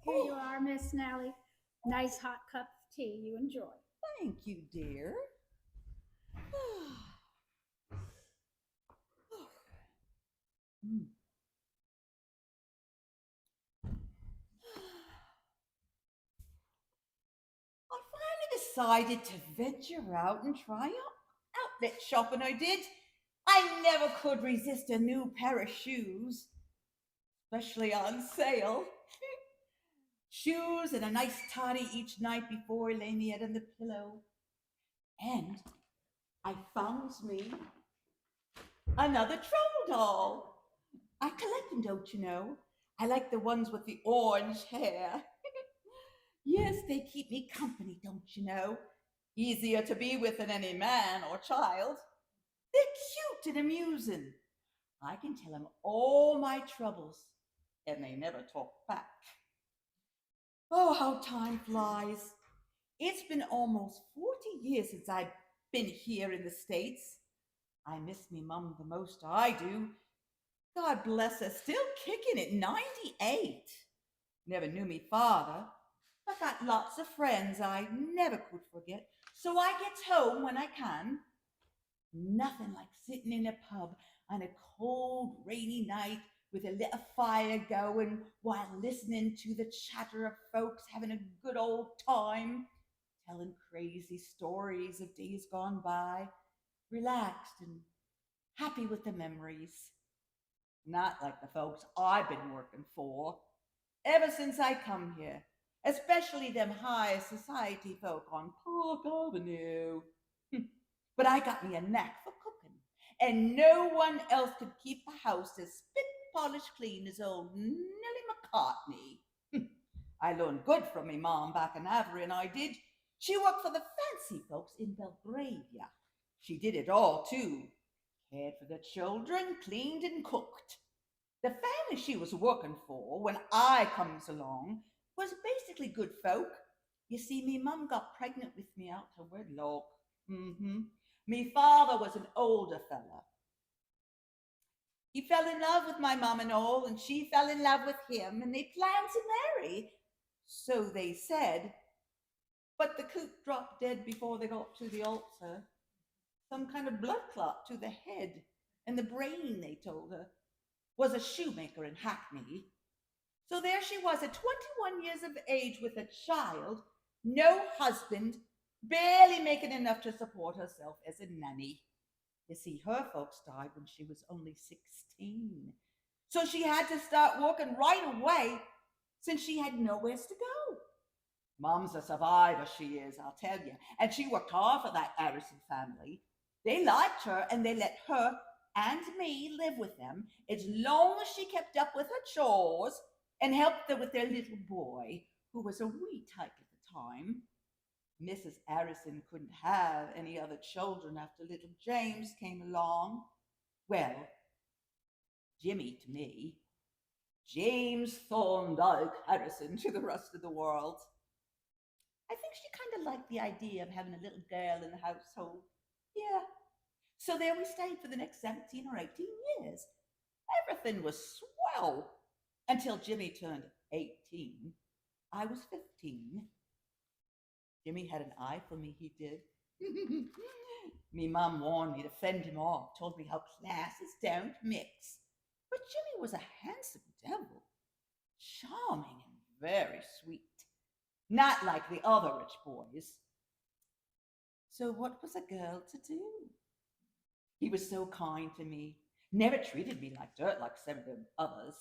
Here you Oh, are, Miss Nellie. Nice hot cup of tea. You enjoy. thank you, dear. Mm. I finally decided to venture out and try outlet shopping. I did. I never could resist a new pair of shoes, especially on sale. Shoes and a nice toddy each night before I lay me head on the pillow. And I found me another troll doll. I collect them, don't you know? I like the ones with the orange hair. Yes, they keep me company, don't you know? Easier to be with than any man or child. They're cute and amusing. I can tell them all my troubles, and they never talk back. Oh, how time flies. It's been almost 40 years since I've been here in the States. I miss me mum the most I do. God bless her, still kicking at 98. Never knew me father. I got lots of friends I never could forget, so I gets home when I can. Nothing like sitting in a pub on a cold, rainy night with a little fire going while listening to the chatter of folks having a good old time, telling crazy stories of days gone by, relaxed and happy with the memories. Not like the folks I've been working for ever since I come here, especially them high society folk on Park Avenue. But I got me a knack for cooking, and no one else could keep a house as spit polished clean as old Nellie McCartney. I learned good from me mom back in Avery, and I did. She worked for the fancy folks in Belgravia. She did it all too. Cared for the children, cleaned and cooked. The family she was working for when I comes along was basically good folk. You see, me mum got pregnant with me out to wedlock. Mm-hmm. Me father was an older fella. He fell in love with my mum and all, and she fell in love with him, and they planned to marry. So they said, but the coot dropped dead before they got to the altar. Some kind of blood clot to the head and the brain, they told her, was a shoemaker in Hackney. So there she was at 21 years of age with a child, no husband, barely making enough to support herself as a nanny. You see, her folks died when she was only 16. So she had to start working right away since she had nowhere to go. Mom's a survivor, she is, I'll tell you. And she worked hard for that Harrison family. They liked her and they let her and me live with them as long as she kept up with her chores and helped them with their little boy, who was a wee tyke at the time. Mrs. Harrison couldn't have any other children after little James came along. Well, Jimmy to me, James Thorndyke Harrison to the rest of the world. I think she kind of liked the idea of having a little girl in the household. Yeah. So there we stayed for the next 17 or 18 years. Everything was swell until Jimmy turned 18. I was 15. Jimmy had an eye for me, he did. Me mum warned me to fend him off, told me how classes don't mix. But Jimmy was a handsome devil, charming and very sweet. Not like the other rich boys. So what was a girl to do? He was so kind to me, never treated me like dirt like some of the others.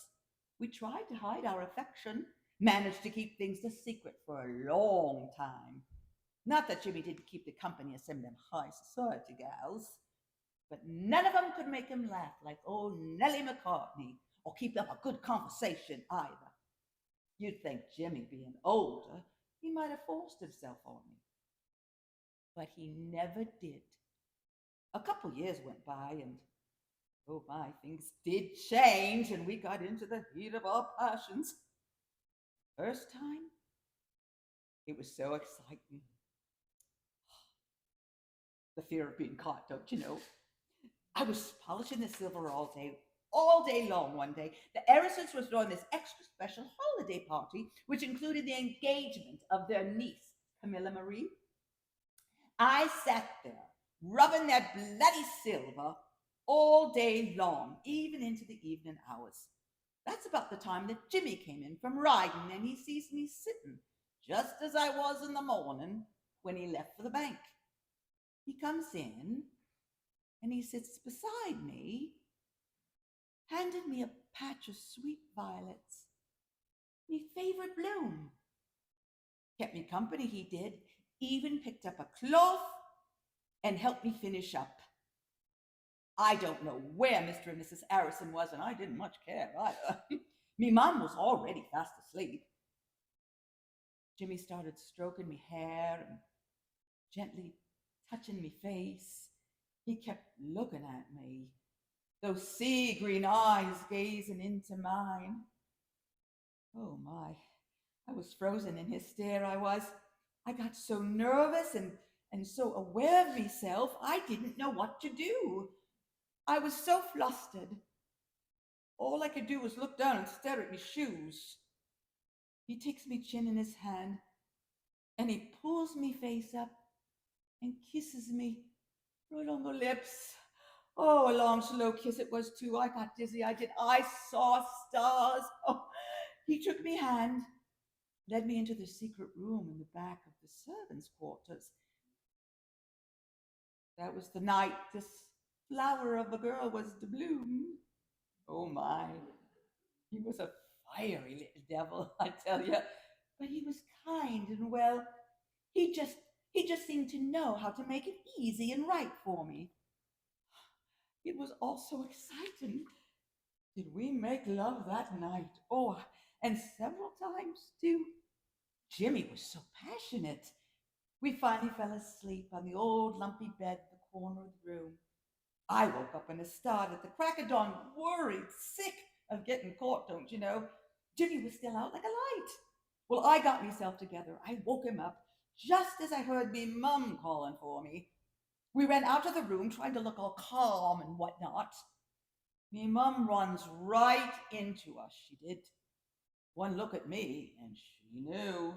We tried to hide our affection, managed to keep things a secret for a long time. Not that Jimmy didn't keep the company of some of them high society gals, but none of them could make him laugh like old Nellie McCartney or keep up a good conversation either. You'd think Jimmy, being older, he might have forced himself on me, but he never did. A couple years went by, and oh my, things did change, and we got into the heat of our passions. First time, it was so exciting. The fear of being caught, don't you know? I was polishing the silver all day, all day long one day. The Harrisons was throwing this extra special holiday party, which included the engagement of their niece, Camilla Marie. I sat there, rubbing that bloody silver all day long, even into the evening hours. That's about the time that Jimmy came in from riding, and he sees me sitting, just as I was in the morning when he left for the bank. He comes in, and he sits beside me, handed me a patch of sweet violets, me favorite bloom. Kept me company, he did, even picked up a cloth and helped me finish up. I don't know where Mr. and Mrs. Harrison was, and I didn't much care either. Me mom was already fast asleep. Jimmy started stroking me hair and gently touching me face. He kept looking at me, those sea green eyes gazing into mine. Oh my, I was frozen in his stare, I was. I got so nervous and so aware of myself, I didn't know what to do. I was so flustered. All I could do was look down and stare at my shoes. He takes me chin in his hand, and he pulls me face up and kisses me right on the lips. Oh, a long, slow kiss it was, too. I got dizzy, I did. I saw stars. Oh, he took me hand, led me into the secret room in the back of the servants' quarters. That was the night this flower of a girl was to bloom. Oh my, he was a fiery little devil, I tell you. But he was kind and well. He just seemed to know how to make it easy and right for me. It was all so exciting. Did we make love that night? Oh, and several times too. Jimmy was so passionate. We finally fell asleep on the old lumpy bed in the corner of the room. I woke up in a start at the crack of dawn, worried, sick of getting caught, don't you know? Jimmy was still out like a light. Well, I got myself together. I woke him up just as I heard me mum calling for me. We ran out of the room trying to look all calm and whatnot. Me mum runs right into us, she did. One look at me, and she knew.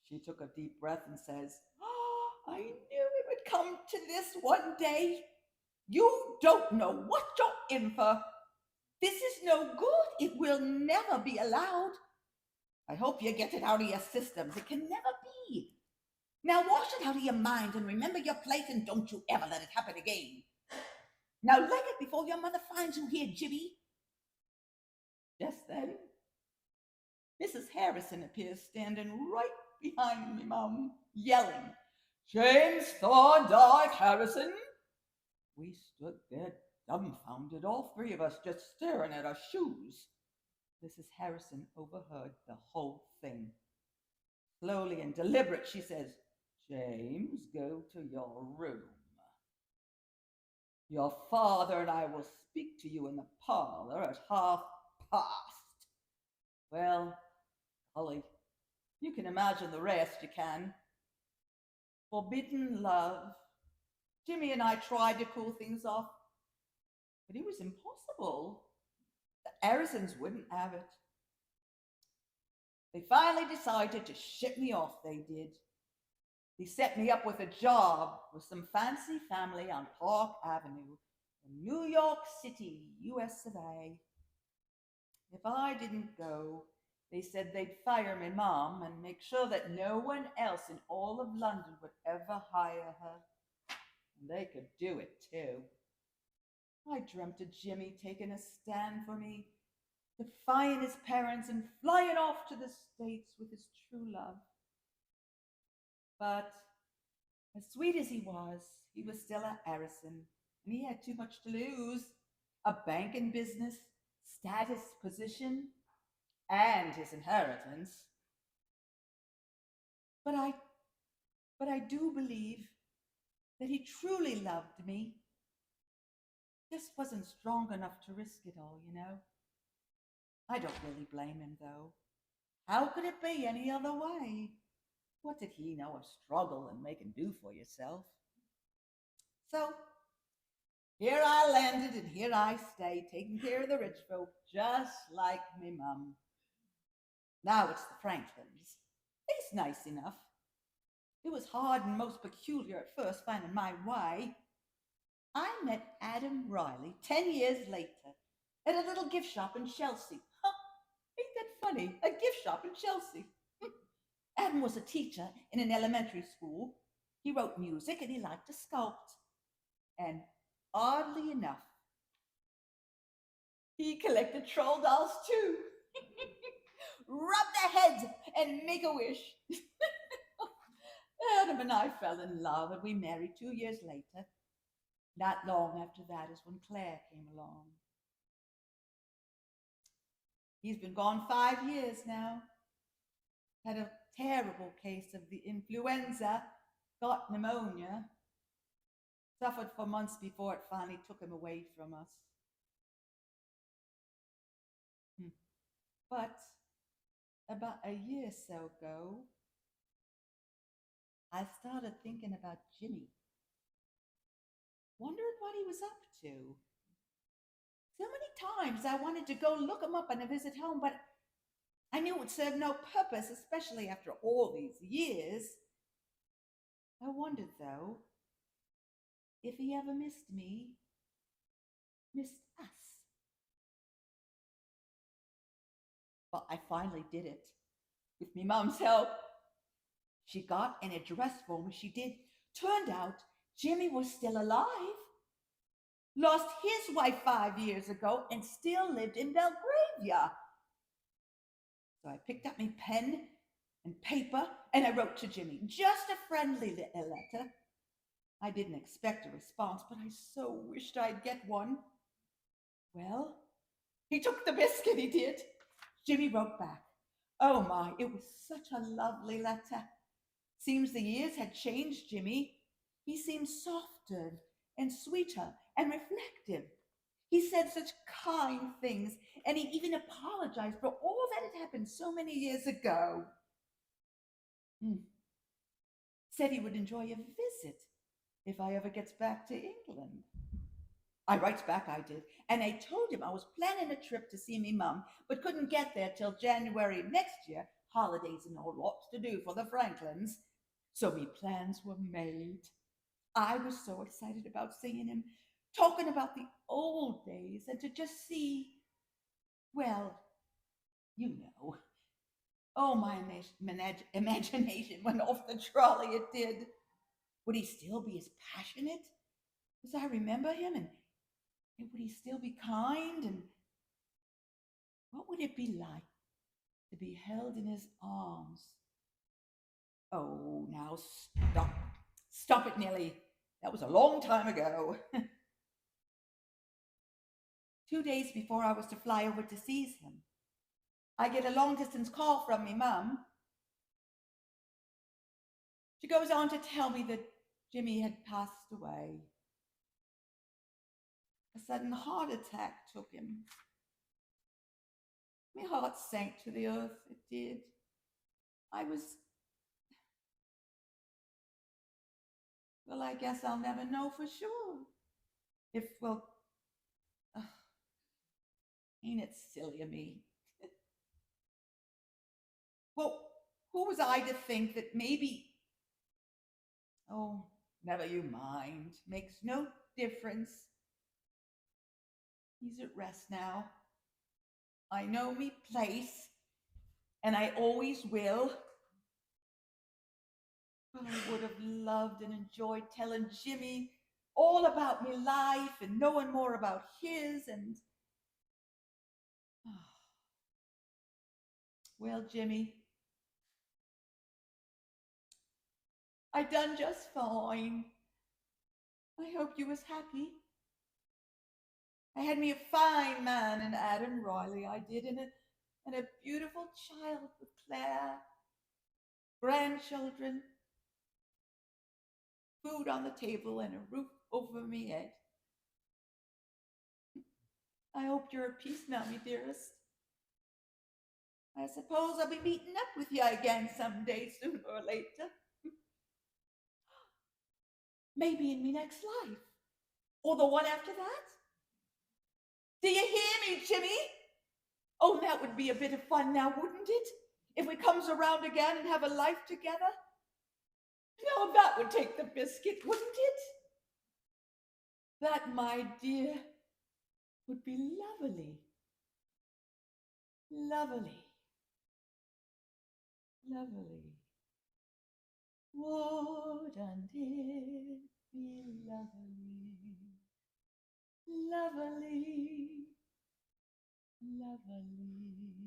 She took a deep breath and says, "Oh, I knew it would come to this one day. You don't know what you're in for. This is no good. It will never be allowed. I hope you get it out of your systems. It can never be. Now wash it out of your mind and remember your place, and don't you ever let it happen again. Now leg it before your mother finds you here, Jimmy." Just then, Mrs. Harrison appears standing right behind me, Mum, yelling, "James Thorndyke Harrison!" We stood there dumbfounded, all three of us just staring at our shoes. Mrs. Harrison overheard the whole thing. Slowly and deliberate, she says, "James, go to your room. Your father and I will speak to you in the parlor at past." Well, golly, you can imagine the rest, you can. Forbidden love. Jimmy and I tried to cool things off, but it was impossible. The Harrisons wouldn't have it. They finally decided to ship me off, they did. They set me up with a job with some fancy family on Park Avenue in New York City, US of A. If I didn't go, they said they'd fire my mom and make sure that no one else in all of London would ever hire her. And they could do it too. I dreamt of Jimmy taking a stand for me, defying his parents and flying off to the States with his true love. But as sweet as he was still a Harrison, and he had too much to lose. A banking business, status, position, and his inheritance. But I do believe that he truly loved me. Just wasn't strong enough to risk it all, you know. I don't really blame him, though. How could it be any other way? What did he know of struggle and making do for yourself? So, Here I landed and here I stay, taking care of the rich folk, just like me mum. Now it's the Franklins. It's nice enough. It was hard and most peculiar at first finding my way. I met Adam Riley 10 years later at a little gift shop in Chelsea. Huh, ain't that funny? A gift shop in Chelsea. Adam was a teacher in an elementary school. He wrote music and he liked to sculpt. And oddly enough, he collected troll dolls too. Rub their heads and make a wish. Adam and I fell in love and we married 2 years later. Not long after that is when Claire came along. He's been gone 5 years now. Had a terrible case of the influenza, got pneumonia, suffered for months before it finally took him away from us. But about a year or so ago, I started thinking about Jimmy. Wondered what he was up to. So many times I wanted to go look him up on a visit home, but I knew it would serve no purpose, especially after all these years. I wondered, though, if he ever missed me, missed us. But I finally did it, with me mom's help. She got an address for me, she did. Turned out Jimmy was still alive. Lost his wife 5 years ago and still lived in Belgravia. So I picked up my pen and paper and I wrote to Jimmy, just a friendly little letter. I didn't expect a response, but I so wished I'd get one. Well, he took the biscuit, he did. Jimmy wrote back. Oh my, it was such a lovely letter. Seems the years had changed Jimmy. He seemed softer and sweeter and reflective. He said such kind things, and he even apologized for all that had happened so many years ago. Said he would enjoy a visit if I ever gets back to England. I writes back I did, and I told him I was planning a trip to see me mum, but couldn't get there till January next year, holidays and all, lots to do for the Franklins. So me plans were made. I was so excited about seeing him, talking about the old days, and to just see, well, you know. Oh, my imagination went off the trolley, it did. Would he still be as passionate as I remember him? And would he still be kind? And what would it be like to be held in his arms? Oh, now stop. Stop it, Nellie. That was a long time ago. 2 days before I was to fly over to seize him, I get a long-distance call from me mum. She goes on to tell me that Jimmy had passed away. A sudden heart attack took him. My heart sank to the earth, it did. Well, I guess I'll never know for sure. Ain't it silly of me? Well, who was I to think that maybe... Oh, never you mind. Makes no difference. He's at rest now. I know me place, and I always will. But I would have loved and enjoyed telling Jimmy all about me life and knowing more about his, and... Well, Jimmy, I done just fine. I hope you was happy. I had me a fine man in Adam Riley, I did, and a beautiful child with Claire, grandchildren, food on the table, and a roof over me head. I hope you're at peace now, me dearest. I suppose I'll be meeting up with you again someday, sooner or later. Maybe in me next life. Or the one after that? Do you hear me, Jimmy? Oh, that would be a bit of fun now, wouldn't it? If we comes around again and have a life together? Now that would take the biscuit, wouldn't it? That, my dear, would be lovely. Lovely. Lovely. Wouldn't it be lovely? Lovely. Lovely.